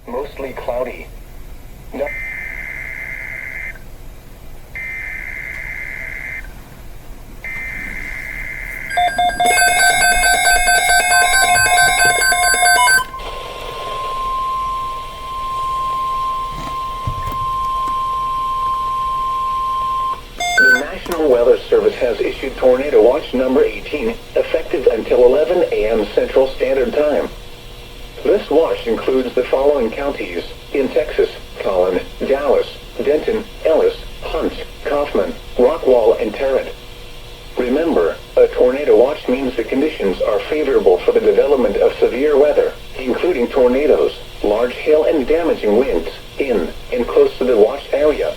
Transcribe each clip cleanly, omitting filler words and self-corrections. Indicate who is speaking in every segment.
Speaker 1: Mostly cloudy. No. The National Weather Service has issued Tornado Watch number 18, effective until 11 a.m. Central Standard Time. This watch includes the following counties in Texas: Collin, Dallas, Denton, Ellis, Hunt, Kaufman, Rockwall, and Tarrant. Remember, a tornado watch means the conditions are favorable for the development of severe weather, including tornadoes, large hail, and damaging winds in and close to the watched area.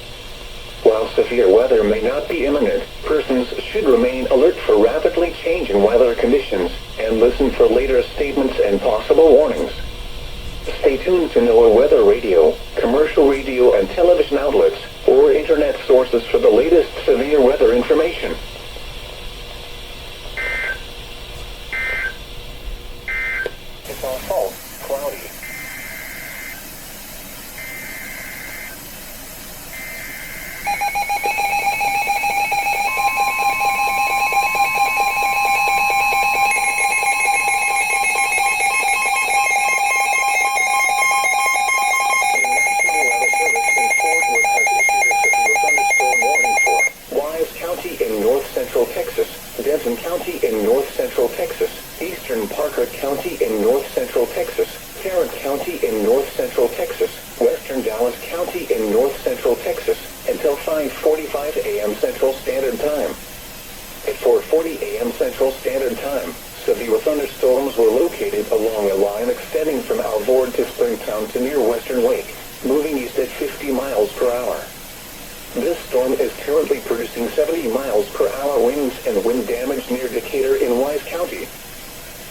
Speaker 1: While severe weather may not be imminent, persons should remain alert for rapidly changing weather conditions and listen for later statements and possible warnings. Stay tuned to NOAA weather radio, commercial radio and television outlets, or internet sources for the latest severe weather information. It's all false, cloudy. Denton County in north-central Texas, eastern Parker County in north-central Texas, Tarrant County in north-central Texas, western Dallas County in north-central Texas, until 5:45 a.m. Central Standard Time. At 4:40 a.m. Central Standard Time, severe thunderstorms were located along a line extending from Alvord to Springtown to near Western Lake, moving east at 50 miles per hour. This storm is currently producing 70 miles per hour winds and wind damage near Decatur in Wise County.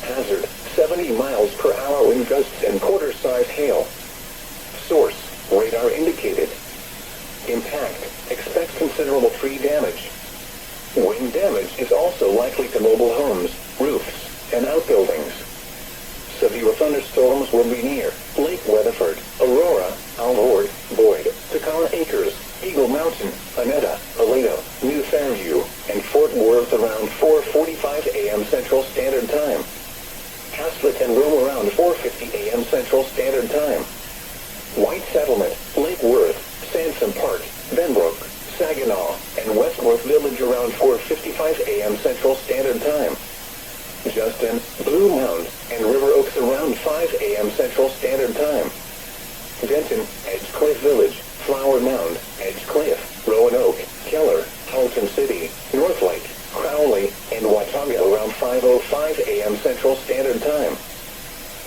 Speaker 1: Hazard, 70 miles per hour wind gusts and quarter-size hail. Source, radar indicated. Impact, expect considerable tree damage. Wind damage is also likely to mobile homes, roofs, and outbuildings. Severe thunderstorms will be near Lake Weatherford, Aurora, Alvord, Boyd, Tacoma Acres, Eagle Mountain, Anetta, Aledo, New Fairview, and Fort Worth around 4:45 a.m. Central Standard Time. Haslett and Rome around 4:50 a.m. Central Standard Time. White Settlement, Lake Worth, Sansom Park, Benbrook, Saginaw, and Westworth Village around 4:55 a.m. Central Standard Time. Justin, Blue Mound, and River Oaks around 5 a.m. Central Standard Time. Denton, Edgecliff Village, Flower Mound, Edgecliff, Roanoke, Keller, Halton City, North Lake, Crowley, and Watauga around 5:05 a.m. Central Standard Time.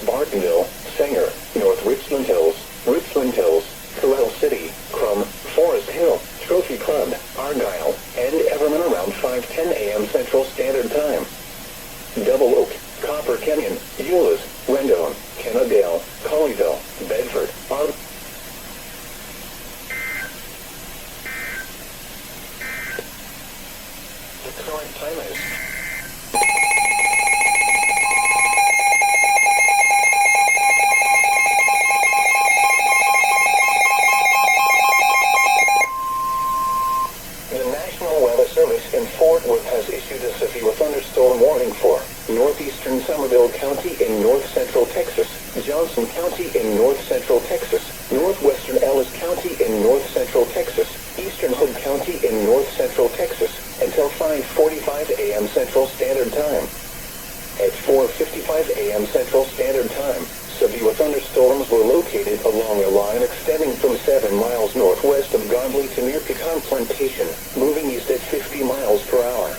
Speaker 1: Bartonville, Sanger, North Richland Hills, Corral City, Crum, Forest Hill, Trophy Club, Argyle, and Everman around 5:10 a.m. Central Standard Time. Double Oak, Copper Canyon, Euless, Rendon, Kennedale, Colleyville, Bedford, The current time is The National Weather Service in Fort Worth has issued a severe thunderstorm warning for northeastern Somerville County in north-central Texas, Johnson County in north-central Texas, northwestern Ellis County in north-central Texas, eastern Hood County in north-central Texas, until 5:45 a.m. Central Standard Time. At 4:55 a.m. Central Standard Time, severe thunderstorms were located along a line extending from 7 miles northwest of Godley to near Pecan Plantation, moving east at 50 miles per hour.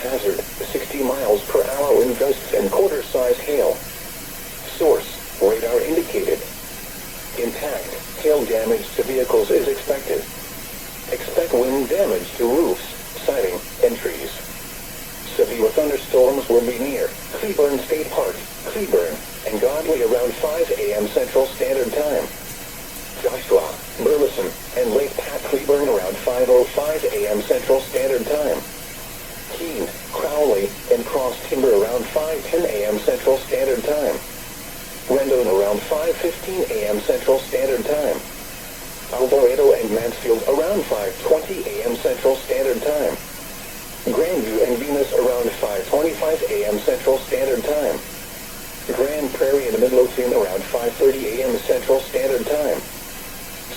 Speaker 1: Hazard, 60 miles per hour wind gusts and quarter-size hail. Source, radar indicated. Impact, hail damage to vehicles is expected. Expect wind damage to roofs, siding, and trees. Severe thunderstorms will be near Cleburne State Park, Cleburne, and Godley around 5 a.m. Central Standard Time. Joshua, Burleson, and Lake Pat Cleburne around 5:05 a.m. Central Standard Time. Keene, Crowley, and Cross Timber around 5:10 a.m. Central Standard Time. Rendon around 5:15 a.m. Central Standard Time. Alvarado and Mansfield around 5:20 a.m. Central Standard Time. Grandview and Venus around 5:25 a.m. Central Standard Time. Grand Prairie and Midlothian around 5:30 a.m. Central Standard Time.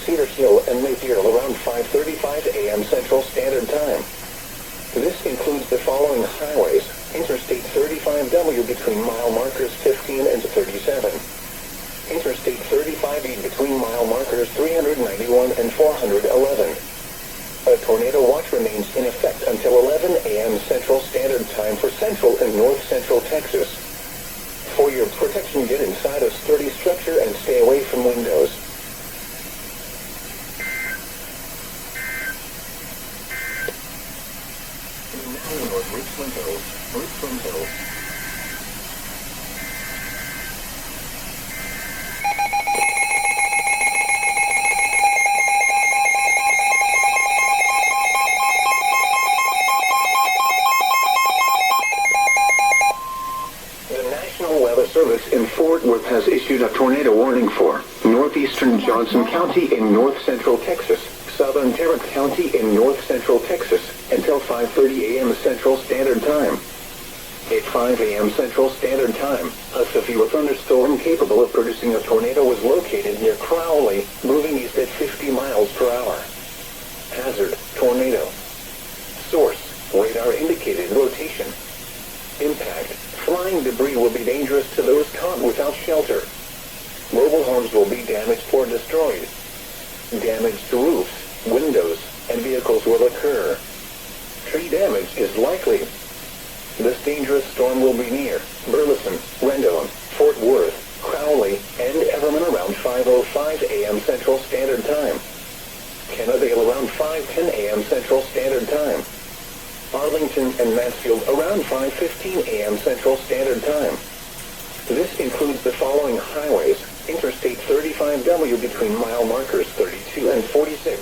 Speaker 1: Cedar Hill and Mayfield around 5:35 a.m. Central Standard Time. This includes the following highways: Interstate 35W between mile markers 15 and 37. Interstate 35E between mile markers 391 and 411. A tornado watch remains in effect until 11 a.m. Central Standard Time for Central and North Central Texas. For your protection, get inside a sturdy structure and stay away from windows. Now North Richland Hills, Richland Hills. Service in Fort Worth has issued a tornado warning for northeastern Johnson County in north central Texas, southern Tarrant County in north central Texas until 5:30 a.m. Central Standard Time. At 5 a.m. Central Standard Time, a severe thunderstorm capable of producing a tornado was located near Crowley, moving east at 50 miles per hour. Hazard: tornado. Source: radar indicated rotation. Impact: flying debris will be dangerous to those caught without shelter. Mobile homes will be damaged or destroyed. Damage to roofs, windows, and vehicles will occur. Tree damage is likely. This dangerous storm will be near Burleson, Rendon, Fort Worth, Crowley, and Everman around 5:05 a.m. Central Standard Time. Kennedale around 5:10 a.m. Central Standard Time. Arlington and Mansfield around 5:15 a.m. Central Standard Time. This includes the following highways: Interstate 35W between mile markers 32 and 46.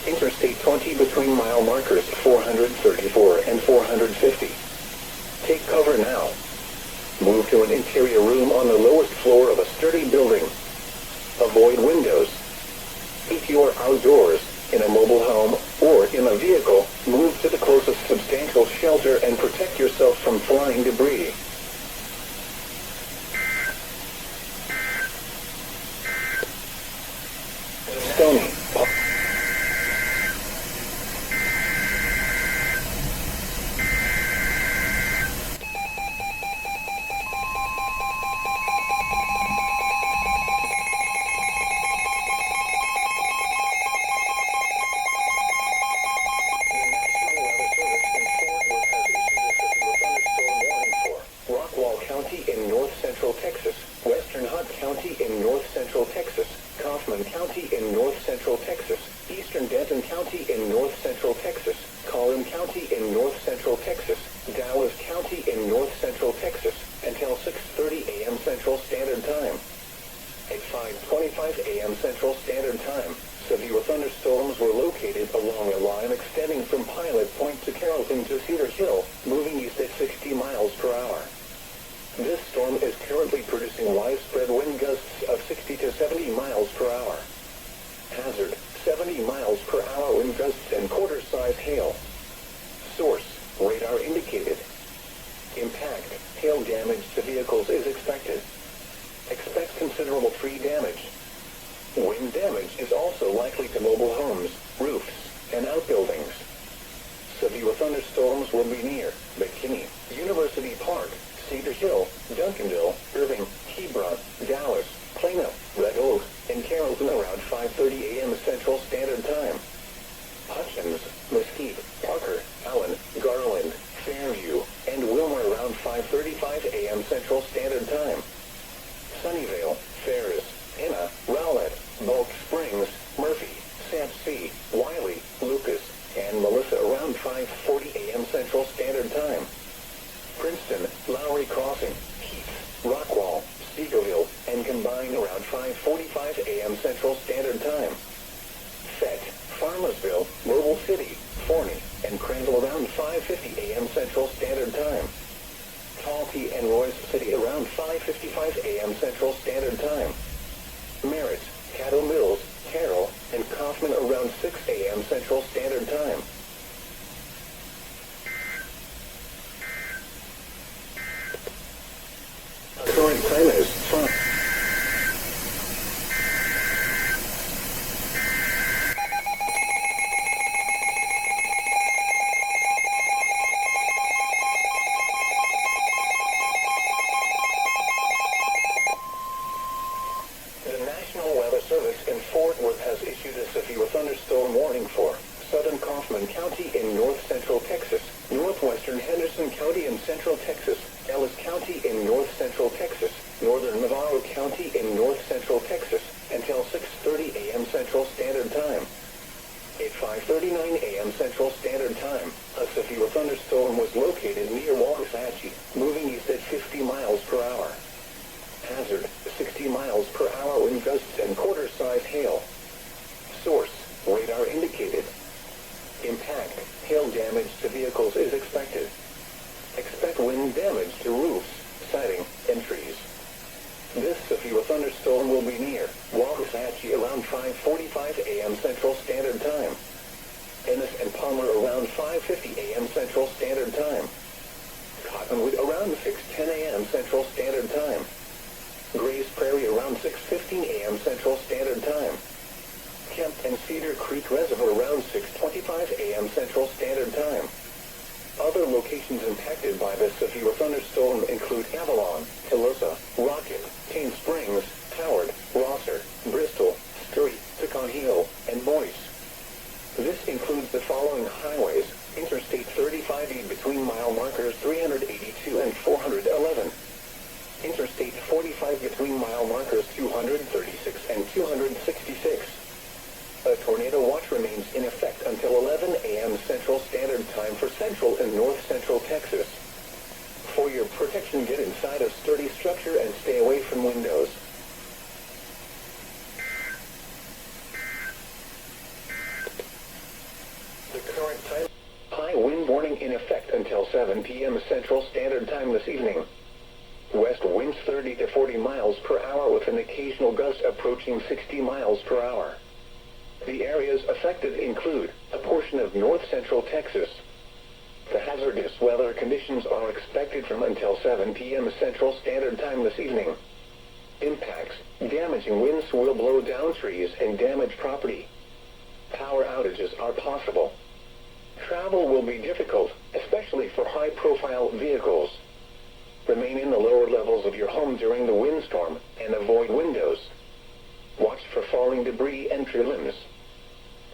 Speaker 1: Interstate 20 between mile markers 434 and 450. Take cover now. Move to an interior room on the lowest floor of a sturdy building. Avoid windows. If you are outdoors, in a mobile home, or in a vehicle, move to the closest substantial shelter and protect yourself from flying debris. Stony. Talpi and Royce City around 5:55 a.m. Central Standard Time. Merritt, Caddo Mills, Carroll, and Kaufman around 6 a.m. Central Standard Time. Current time is 5. The National Weather Service in Fort Worth has issued a severe thunderstorm warning for southern Kaufman County in north-central Texas, northwestern Henderson County in central Texas, Ellis County in north-central Texas, northern Navarro County in north-central Texas, until 6:30 a.m. Central Standard Time. At 5:39 a.m. Central Standard Time, a severe thunderstorm was located near Waxahachie, moving east at 50 miles per hour. Hazard, 60 miles per hour wind gusts and quarter-size hail. Source, radar indicated. Impact, hail damage to vehicles is expected. Expect wind damage to roofs, siding, and trees. This severe thunderstorm will be near Waxahachie around 5:45 a.m. Central Standard Time. Ennis and Palmer around 5:50 a.m. Central Standard Time. Cottonwood around 6:10 a.m. Central Standard Time. Grays Prairie around 6:15 a.m. Central Standard Time. Kemp and Cedar Creek Reservoir around 6:25 a.m. Central Standard Time. Other locations impacted by this severe thunderstorm include Avalon, Telosa, Rocket, Cane Springs, Howard, Rosser, Bristol, Scurry, Pecan Hill, and Boyce. This includes the following highways: Interstate 35E between mile markers 382 and 411. Interstate 45 between mile markers 236 and 266. A tornado watch remains in effect until 11 a.m. Central Standard Time for central and north-central Texas. For your protection, get inside a sturdy structure and stay away from windows. The current time. High wind warning in effect until 7 p.m. Central Standard Time this evening. West winds 30 to 40 miles per hour with an occasional gust approaching 60 miles per hour. The areas affected include a portion of north-central Texas. The hazardous weather conditions are expected from until 7 p.m. Central Standard Time this evening. Impacts: damaging winds will blow down trees and damage property. Power outages are possible. Travel will be difficult, especially for high-profile vehicles. Remain in the lower levels of your home during the windstorm and avoid windows. Watch for falling debris and tree limbs.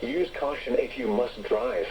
Speaker 1: Use caution if you must drive.